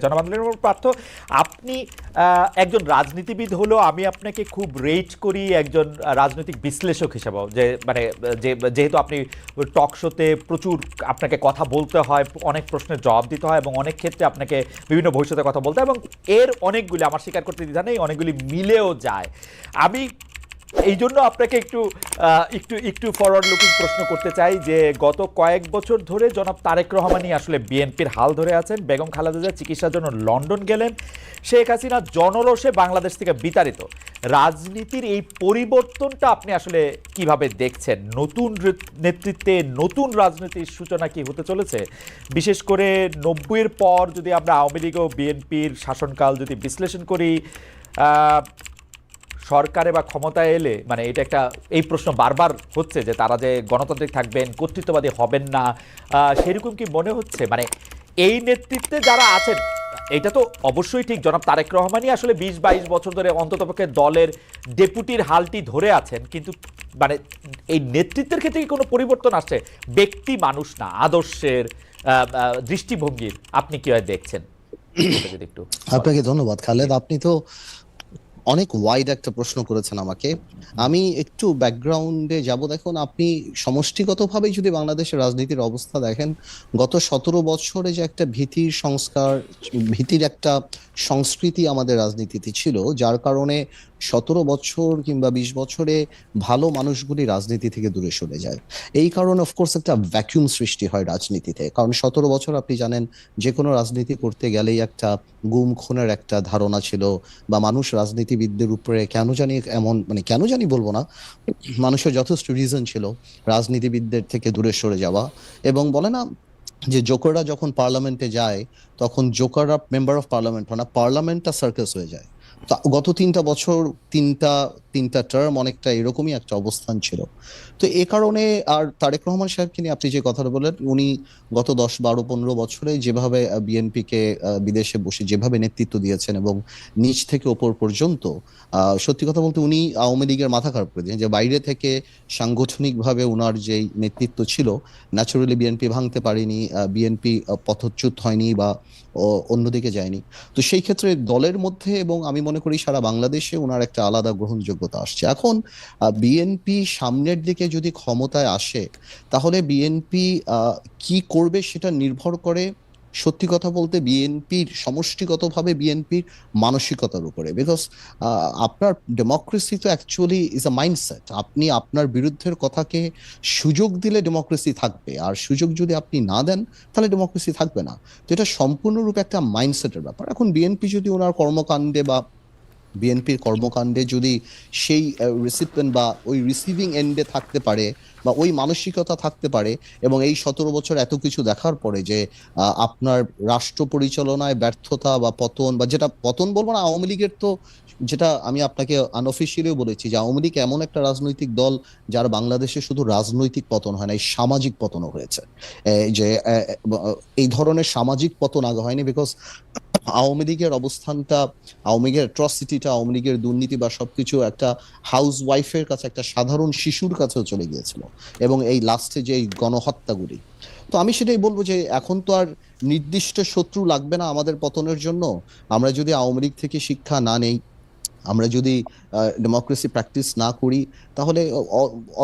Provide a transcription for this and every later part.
জনাব আন্দোলনের পার্থ, আপনি একজন রাজনীতিবিদ হলো আমি আপনাকে খুব রেট করি একজন রাজনৈতিক বিশ্লেষক হিসেবেও, যে মানে যেহেতু আপনি টক শোতে প্রচুর আপনাকে কথা বলতে হয়, অনেক প্রশ্নের জবাব দিতে হয় এবং অনেক ক্ষেত্রে আপনাকে বিভিন্ন ভবিষ্যতে কথা বলতে হয় এবং এর অনেকগুলি, আমার স্বীকার করতে দ্বিধা নেই, অনেকগুলি মিলেও যায়। আমি এই জন্য আপনাকে একটু একটু একটু ফরওয়ার্ড লুকিং প্রশ্ন করতে চাই যে গত কয়েক বছর ধরে জনাব তারেক রহমানই আসলে বিএনপির হাল ধরে আছেন। বেগম খালেদা জিয়া চিকিৎসার জন্য লন্ডন গেলেন, শেখ হাসিনা জনরোষে বাংলাদেশ থেকে বিতাড়িত। রাজনীতির এই পরিবর্তনটা আপনি আসলে কিভাবে দেখছেন? নতুন নেতৃত্বে নতুন রাজনীতির সূচনা কি হতে চলেছে? বিশেষ করে 90-এর পর যদি আমরা আওয়ামী লীগ ও বিএনপির শাসনকাল যদি বিশ্লেষণ করি, সরকারে বা ক্ষমতায় এলে মানে এটা একটা, এই প্রশ্ন বারবার হচ্ছে যে তারা যে গণতান্ত্রিক থাকবেন, কর্তৃত্ববাদী হবেন না, সেরকম কি মনে হচ্ছে? মানে এই নেতৃত্বে যারা আছেন, এটা তো অবশ্যই ঠিক, জনাব তারেক রহমানই আসলে 20-22 বছর ধরে অন্ততপক্ষে দলের ডেপুটির হালটি ধরে আছেন, কিন্তু মানে এই নেতৃত্বের ক্ষেত্রে কি কোনো পরিবর্তন আসছে? ব্যক্তি মানুষ না, আদর্শের, দৃষ্টিভঙ্গির আপনি কিভাবে দেখছেন? যদি একটু। আপনাকে ধন্যবাদ খালেদ, আপনি তো অনেক ওয়াইড একটা প্রশ্ন করেছেন আমাকে। আমি একটু ব্যাকগ্রাউন্ডে যাব। দেখুন, আপনি সমষ্টিগতভাবেই যদি বাংলাদেশের রাজনীতির অবস্থা দেখেন, গত 17 বছরে যে একটা ভীতির সংস্কার, ভীতির একটা সংস্কৃতি আমাদের রাজনীতিতে ছিল, যার কারণে 17 বছর কিংবা 20 বছরে ভালো মানুষগুলি রাজনীতি থেকে দূরে সরে যায়। এই কারণে অফকোর্স একটা ভ্যাকুয়াম সৃষ্টি হয় রাজনীতিতে, কারণ 17 বছর আপনি জানেন যে কোনো রাজনীতি করতে গেলেই একটা গুম খুনের একটা ধারণা ছিল, বা মানুষ রাজনীতিবিদদের উপরে কেন জানি এমন, মানে কেন জানি বলবো না, মানুষের যথেষ্ট রিজন ছিল রাজনীতিবিদদের থেকে দূরে সরে যাওয়া। এবং বলে না যে জোকাররা যখন পার্লামেন্টে যায়, তখন জোকাররা মেম্বার অফ পার্লামেন্ট হয় না, পার্লামেন্টটা সার্কাস হয়ে যায়। তো গত 3টা বছর, তিনটা তিনটা টার্ম অনেকটা এরকমই একটা অবস্থান ছিল। তো এ কারণে, আর তারেক রহমান সাহেবকে নিয়ে আপনি যে কথাটা বললেন, উনি গত 10, 12, 15 বছরে যেভাবে বিএনপিকে বিদেশে বসে যেভাবে নেতৃত্ব দিয়েছেন এবং নিচ থেকে ওপর পর্যন্ত, সত্যি কথা বলতে উনি আওয়ামী লীগের মাথা খারাপ করে দিয়েছেন। যে বাইরে থেকে সাংগঠনিকভাবে উনার যে নেতৃত্ব ছিল, ন্যাচুরালি বিএনপি ভাঙতে পারেনি, বিএনপি পথচ্যুত হয়নি বা অন্যদিকে যায়নি। তো সেই ক্ষেত্রে দলের মধ্যে এবং আমি মনে করি সারা বাংলাদেশে ওনার একটা আলাদা গ্রহণযোগ্যতা আসছে। এখন বিএনপি সামনের দিকে যদি ক্ষমতায় আসে, তাহলে বিএনপি কি করবে সেটা নির্ভর করে সত্যি কথা বলতে বিএনপির সমষ্টিগতভাবে বিএনপির মানসিকতার উপরে। বিকজ আপনার ডেমোক্রেসি তো অ্যাকচুয়ালি ইজ আ মাইন্ডসেট। আপনি আপনার বিরুদ্ধের কথাকে সুযোগ দিলে ডেমোক্রেসি থাকবে, আর সুযোগ যদি আপনি না দেন তাহলে ডেমোক্রেসি থাকবে না। তো এটা সম্পূর্ণরূপে একটা মাইন্ডসেটের ব্যাপার। এখন বিএনপি যদি ওনার কর্মকাণ্ডে বা বিএনপির কর্মকাণ্ডে যদি সেই রিসিপিয়েন্ট বা ওই রিসিভিং এন্ডে থাকতে পারে, বা ওই মানসিকতা থাকতে পারে, এবং এই 17 বছর এত কিছু দেখার পরে যে আপনার রাষ্ট্র পরিচালনায় ব্যর্থতা বা পতন, বা যেটা পতন বলবো না, আওয়ামী লীগের তো, যেটা আমি আপনাকে আনঅফিসিয়ালিও বলেছি, যে আওয়ামী লীগ এমন একটা রাজনৈতিক দল যার বাংলাদেশে শুধু রাজনৈতিক পতন হয় না, এই সামাজিক পতনও হয়েছে। যে এই ধরনের সামাজিক পতন আগে হয়নি, বিকজ আওয়ামী লীগের অবস্থানটা, আওয়ামী লীগের অ্যাট্রসিটিটা, আওয়ামী লীগের দুর্নীতি বা সবকিছু একটা হাউস ওয়াইফের কাছে, একটা সাধারণ শিশুর কাছেও চলে গিয়েছিল, এবং এই লাস্টে যে এই গণহত্যাগুলি। তো আমি সেটাই বলবো যে এখন তো আর নির্দিষ্ট শত্রু লাগবে না আমাদের পতনের জন্য। আমরা যদি আওয়ামী লীগ থেকে শিক্ষা না নেই, আমরা যদি ডেমোক্রেসি প্র্যাকটিস না করি, তাহলে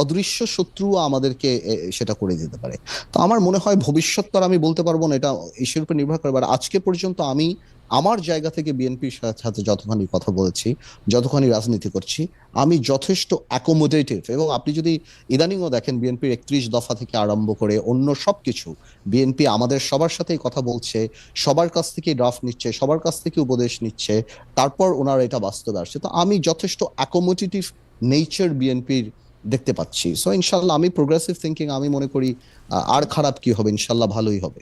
অদৃশ্য শত্রু আমাদেরকে সেটা করে দিতে পারে। তো আমার মনে হয় ভবিষ্যৎ তো আর আমি বলতে পারবো না, এটা ঈশ্বরের উপর নির্ভর করে। আজকে পর্যন্ত আমি আমার জায়গা থেকে বিএনপির সাথে যতখানি কথা বলেছি, যতখানি রাজনীতি করছি, আমি যথেষ্ট অ্যাকোমোডেটিভ। এবং আপনি যদি ইদানিংও দেখেন, বিএনপির 31 দফা থেকে আরম্ভ করে অন্য সবকিছু, বিএনপি আমাদের সবার সাথেই কথা বলছে, সবার কাছ থেকে ড্রাফট নিচ্ছে, সবার কাছ থেকে উপদেশ নিচ্ছে, তারপর ওনারা এটা বাস্তবে আসছে। তো আমি যথেষ্ট অ্যাকোমোডেটিভ নেচার বিএনপির দেখতে পাচ্ছি। সো ইনশাল্লাহ আমি প্রোগ্রেসিভ থিঙ্কিং, আমি মনে করি আর খারাপ কি হবে, ইনশাল্লাহ ভালোই হবে।